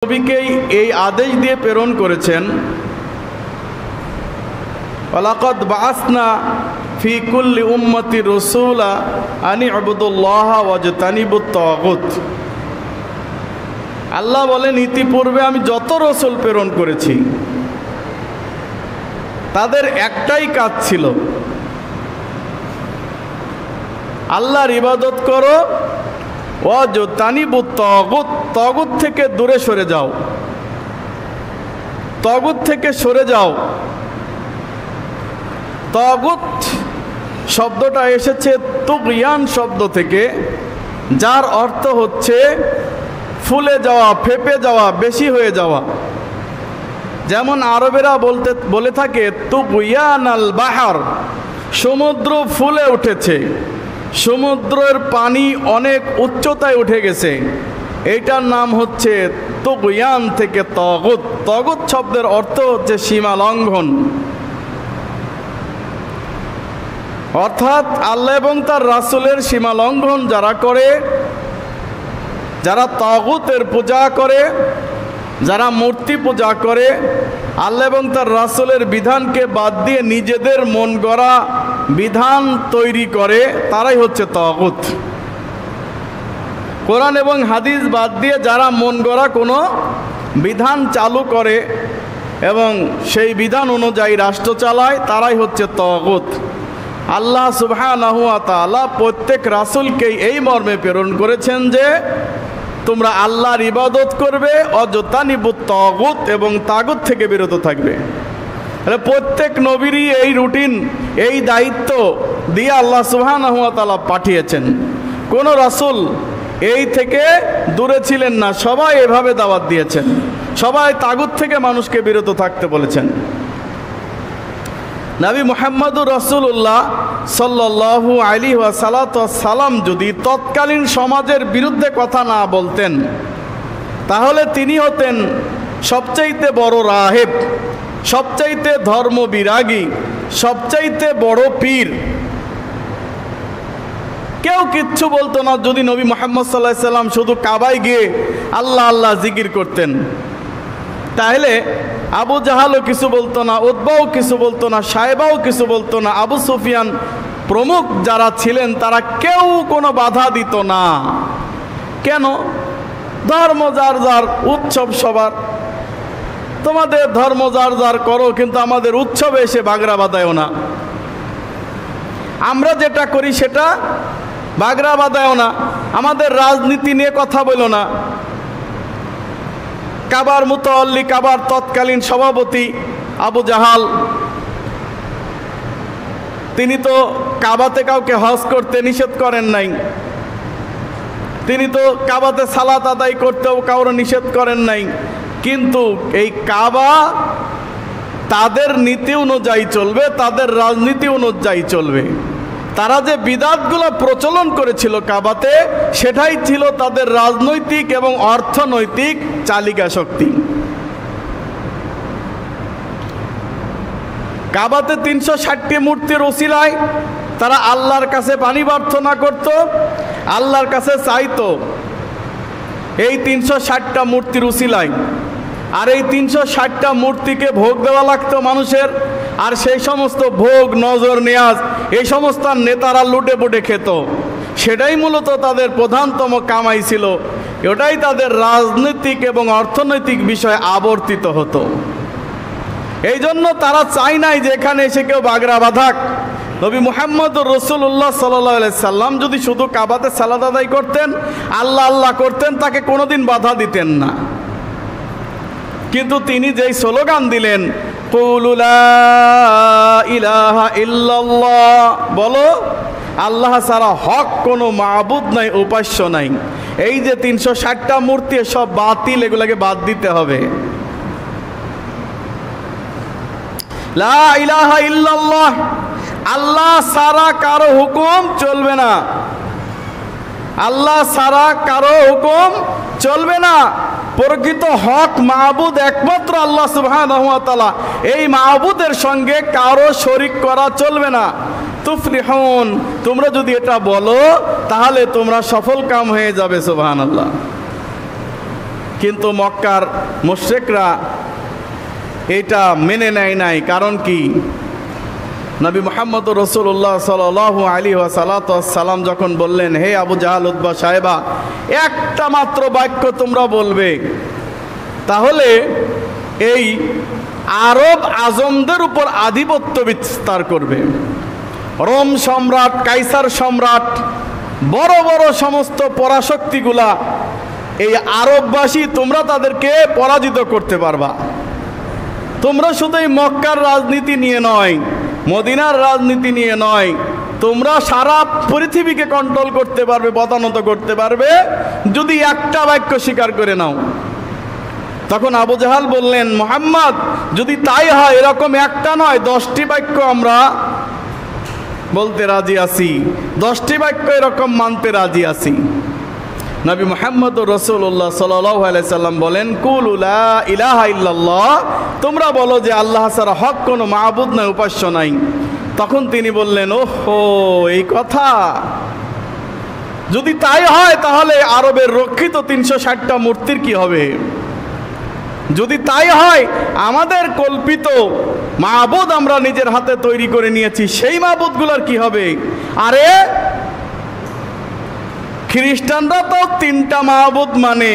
নবীকেই এই আদেশ দিয়ে প্রেরণ করেছেন, ওয়ালাকাদ বাআসনা ফি কুল্লি উম্মতি রাসূলা আনি ইবুদুল্লাহ ওয়াজতানিবুত তাগুত। আল্লাহ বলেন, ইতিপূর্বে আমি যত রাসূল প্রেরণ করেছি তাদের একটাই কাজ ছিল, আল্লাহর ইবাদত করো, ওয়াজতানিবুত তাগুত, তাগুত থেকে দূরে সরে যাও, তাগুত থেকে সরে যাও। তাগুত শব্দটা এসেছে তুগয়ান শব্দ থেকে, যার অর্থ হচ্ছে ফুলে যাওয়া, ফেপে যাওয়া, বেশি হয়ে যাওয়া। যেমন আরবেরা বলে থাকে তুগয়ান আল বাহার, সমুদ্র ফুলে উঠেছে, সমুদ্রের পানি অনেক উচ্চতায় উঠে গেছে, এইটার নাম হচ্ছে তুগয়ান থেকে তাগুত। তাগুত শব্দের অর্থ হচ্ছে সীমা লঙ্ঘন, অর্থাৎ আল্লাহ এবং তার রাসূলের সীমা লঙ্ঘন যারা করে, যারা তাগুতের পূজা করে, যারা মূর্তি পূজা করে, আল্লাহ এবং তার রাসূলের বিধানকে বাদ দিয়ে নিজেদের মন গড়া বিধান তৈরি করে, তারাই হচ্ছে তাগুত। কোরআন এবং হাদিস বাদ দিয়ে যারা মন গড়া কোনো বিধান চালু করে এবং সেই বিধান অনুযায়ী রাষ্ট্র চালায়, তারাই হচ্ছে তাগুত। আল্লাহ সুবহানাহু ওয়া তাআলা প্রত্যেক রাসূলকেই এই মর্মে প্রেরণ করেছেন যে তোমরা আল্লাহর ইবাদত করবে, ওয়াজতানিবুত তাগুত, এবং তাগুত থেকে বিরত থাকবে। তাহলে প্রত্যেক নবীরই এই রুটিন, এই দায়িত্ব দিয়ে আল্লাহ সুবহানাহু ওয়া তাআলা পাঠিয়েছেন। কোনো রাসূল এই থেকে দূরে ছিলেন না, সবাই এভাবে দাওয়াত দিয়েছেন, সবাই তাগুত থেকে মানুষকে বিরত থাকতে বলেছেন। নবী মুহাম্মদুর রাসূলুল্লাহ সাল্লাল্লাহু আলাইহি ওয়াসাল্লাম যদি তৎকালীন সমাজের বিরুদ্ধে কথা না বলতেন, তাহলে তিনি হতেন সবচাইতে বড় রাহেব, সবচাইতে ধর্মবিরাগী, সবচাইতে বড় পীর। কেউ কিচ্ছু বলতো না যদি নবী মুহাম্মদ সাল্লাল্লাহু আলাইহি সাল্লাম শুধু কাবায় গিয়ে আল্লাহ আল্লাহ জিকির করতেন। তাহলে আবু জাহালও কিছু বলতো না, উতবাও কিছু বলতো না, সাহেবাও কিছু বলতো না, আবু সুফিয়ান প্রমুখ যারা ছিলেন তারা কেউ কোনো বাধা দিত না। কেন? ধর্ম যার যার, উৎসব সবার। তোমাদের ধর্ম যার যার করো, কিন্তু আমাদের উৎসবে এসে বাগড়া বাঁধায়ও না। আমরা যেটা করি সেটা বাগড়া বাঁধায়ও না। আমাদের রাজনীতি নিয়ে কথা বলো না। কাবার মুতাওয়াল্লি, কাবার তৎকালীন সভাপতি আবু জাহাল, তিনি তো কাবাতে কাউকে হজ করতে নিষেধ করেন নাই, তিনি তো কাবাতে সালাত আদায় করতেও কাউকে নিষেধ করেন নাই। কিন্তু এই কাবা তাদের নীতি অনুযায়ী চলবে, তাদের রাজনীতি অনুযায়ী চলবে। তারা যে বিদাতগুলো প্রচলন করেছিল কাবাতে, সেটাই ছিল তাদের রাজনৈতিক এবং অর্থনৈতিক চালিকা শক্তি। কাবাতে ৩৬০টি মূর্তির ওসিলায় তারা আল্লাহর কাছে পানি প্রার্থনা করত, আল্লাহর কাছে চাইতো এই ৩৬০টা মূর্তির ওসিলায়। আর এই ৩৬০টা মূর্তিকে ভোগ দেওয়া লাগতো মানুষের, আর সেই সমস্ত ভোগ, নজর নেয়াজ এই সমস্ত নেতারা লুটে পুটে খেত। সেটাই মূলত তাদের প্রধানতম কামাই ছিল, ওটাই তাদের রাজনৈতিক এবং অর্থনৈতিক বিষয়ে আবর্তিত হতো। এই জন্য তারা চায় নাই যে এখানে এসে কেউ বাগড়া বাঁধাক। নবী মুহাম্মদুর রাসূলুল্লাহ সাল্লাল্লাহু আলাইহি সাল্লাম যদি শুধু কাবাতে সালাত আদায় করতেন, আল্লাহ আল্লাহ করতেন, তাকে কোনোদিন বাধা দিতেন না। কিন্তু তিনি যেই স্লোগান দিলেন, কুলু লা ইলাহা ইল্লাল্লাহ, বলো আল্লাহ ছাড়া হক কোনো মাবুদ নাই, উপাস্য নাই। এই যে ৩৬০টা মূর্তি সব বাতিল, এগুলোকে বাদ দিতে হবে। লা ইলাহা ইল্লাল্লাহ, আল্লাহ ছাড়া কারো হুকুম চলবে না, আল্লাহ ছাড়া কারো হুকুম চলবে না। প্রকৃত হক মাবুদ একমাত্র আল্লাহ সুবহানাহু ওয়া তাআলা, এই মাবুদের সঙ্গে কারো শরীক করা চলবে না। তুফলিহুন, তোমরা যদি এটা বলো তাহলে তোমরা সফল কাম হয়ে যাবে। সুবহানাল্লাহ। কিন্তু মক্কার মুশরিকরা এটা মেনে নেয় নাই। কারণ কি? নবী মুহাম্মদ রাসূলুল্লাহ সাল্লাল্লাহু আলাইহি ওয়াসাল্লাম যখন বললেন, হে আবু জাহাল, উতবা, সাহেবা, একটা মাত্র বাক্য তোমরা বলবে, তাহলে এই আরব আজমদের উপর আধিপত্য বিস্তার করবে। রোম সম্রাট, কাইসার সম্রাট, বড় বড় সমস্ত পরাশক্তিগুলা, এই আরববাসী, তোমরা তাদেরকে পরাজিত করতে পারবা। তোমরা শুধু এই মক্কার রাজনীতি নিয়ে নয়, মদিনার রাজনীতি নিয়ে নয়, তোমরা সারা পৃথিবীকে কন্ট্রোল করতে পারবে, পদানত করতে পারবে, যদি একটা বাক্য স্বীকার করে নাও। তখন আবু জাহাল বললেন, মুহাম্মদ, যদি তাই হয়, এরকম একটা নয়, 10টি বাক্য আমরা বলতে রাজি আছি, 10টি বাক্য এরকম মানতে রাজি আছি। নবী মুহাম্মদ রাসূলুল্লাহ সাল্লাল্লাহু আলাইহি সাল্লাম বলেন, কুলু লা ইলাহা ইল্লাল্লাহ, তোমরা বলো যে আল্লাহ ছাড়া হক কোনো মাবুদ নাই, উপাস্য নাই। তখন তিনি বললেন, ওহো, এই কথা! যদি তাই হয়, তাহলে আরবের রক্ষিত 360টা মূর্তির কি হবে? যদি তাই হয়, আমাদের কল্পিত মাবুদ আমরা নিজের হাতে তৈরি করে নিয়েছি, সেই মাবুদগুলোর কি হবে? আরে খ্রিস্টানরা তো 3টা মাবুদ মানে,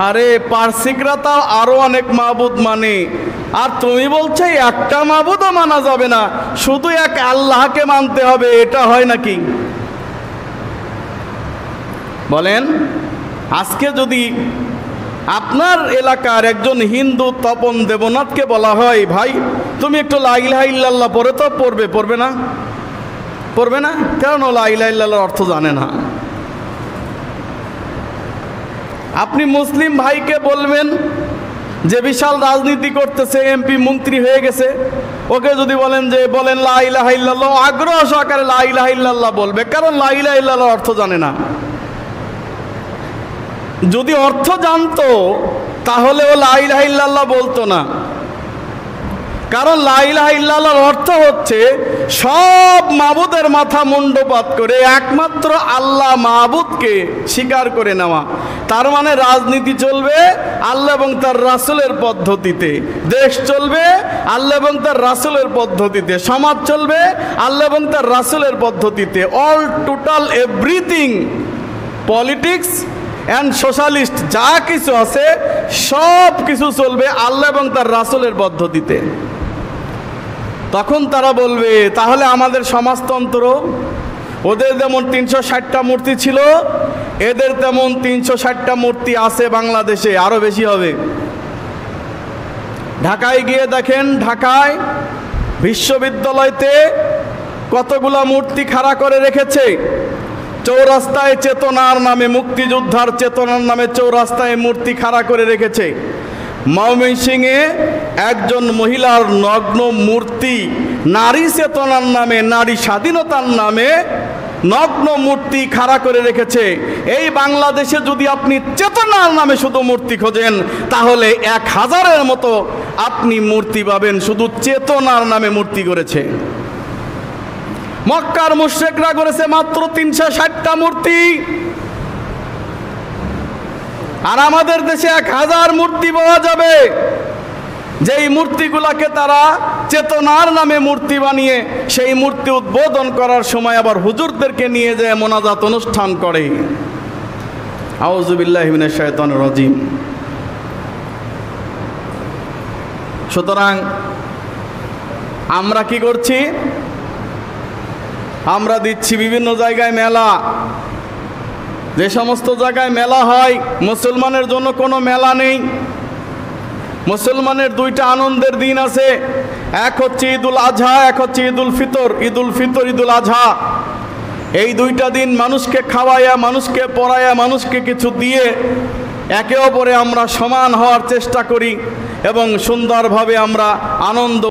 আরে পারসিকরা তো আরো অনেক মাবুদ মানে, আর তুমি বলছো একটা মাবুদও মানা যাবে না, শুধু এক আল্লাহকে মানতে হবে, এটা হয় নাকি? বলেন, আজকে যদি আপনার এলাকার একজন হিন্দু তপন দেবনাথকে বলা হয়, ভাই তুমি একটু লা ইলাহা ইল্লাল্লাহ পড়ে, তো পড়বে না? পড়বে না? কারণ লা ইলাহা ইল্লাল্লাহর অর্থ জানে না। আপনি মুসলিম ভাইকে বলবেন যে বিশাল রাজনীতি করতেছে, এমপি মন্ত্রী হয়ে গেছে, ওকে যদি বলেন যে বলেন লা ইলাহা ইল্লাল্লাহ, আগ্রহ সহকারে লা ইলাহা ইল্লাল্লাহ বলবে, কারণ লা ইলাহা ইল্লাল্লাহর অর্থ জানে না। যদি অর্থ জানতো, তাহলে ও লা ইলাহা ইল্লাল্লাহ বলতো না। কারণ লা ইলাহা ইল্লাল্লাহর অর্থ হচ্ছে সব মাবুদের মাথা মুন্ডপাত করে একমাত্র আল্লাহ মাবুদকে স্বীকার করে নেওয়া। তার মানে রাজনীতি চলবে আল্লাহ এবং তার রাসূলের পদ্ধতিতে, দেশ চলবে আল্লাহ এবং তার রাসূলের পদ্ধতিতে, সমাজ চলবে আল্লাহ এবং তার রাসূলের পদ্ধতিতে। All total everything, politics and socialist যা কিছু আছে, সব কিছু চলবে আল্লাহ এবং তার রাসূলের পদ্ধতিতে। তখন তারা বলবে, তাহলে আমাদের সমাজতন্ত্র, ওদের যেমন 360টা মূর্তি ছিল, এদের তেমন 360টা মূর্তি আছে বাংলাদেশে, আরো বেশি হবে। ঢাকায় গিয়ে দেখেন, ঢাকায় বিশ্ববিদ্যালয়তে কতগুলা মূর্তি খাড়া করে রেখেছে। চৌরাস্তায় চেতনার নামে, মুক্তিযোদ্ধার চেতনার নামে চৌরাস্তায় মূর্তি খাড়া করে রেখেছে। ময়মনসিংহে একজন মহিলার নগ্ন মূর্তি, নারী চেতনার নামে, নারী স্বাধীনতার নামে নগ্ন মূর্তি খাড়া করে রেখেছে। এই বাংলাদেশে যদি আপনি চেতনার নামে শুধু মূর্তি খোঁজেন, তাহলে 1000-এর মতো আপনি মূর্তি পাবেন, শুধু চেতনার নামে মূর্তি করেছে। মক্কার মুশরিকরা করেছে মাত্র 360টা মূর্তি, আর আমাদের দেশে 1000 মূর্তি পাওয়া যাবে, যেই মূর্তিগুলাকে তারা চেতনার নামে মূর্তি বানিয়ে সেই মূর্তি উদ্বোধন করার সময় আবার হুজুরদেরকে নিয়ে যায় মোনাজাত অনুষ্ঠান করে। আউযু বিল্লাহি মিনাশ শাইতানির রাজিম। সুতরাং আমরা কি করছি? আমরা দিচ্ছি বিভিন্ন জায়গায় মেলা। যে সমস্ত জায়গায় মেলা হয়, মুসলমানের জন্য কোনো মেলা নেই। মুসলমানের 2টা আনন্দের দিন আছে, এক হচ্ছে ঈদুল আজহা, এক হচ্ছে ঈদুল ফিতর। ঈদুল ফিতর, ঈদুল আজহা, এই 2টা দিন মানুষকে খাওয়াইয়া, মানুষকে পড়াইয়া, মানুষকে কিছু দিয়ে একে অপরে আমরা সমান হওয়ার চেষ্টা করি এবং সুন্দরভাবে আমরা আনন্দ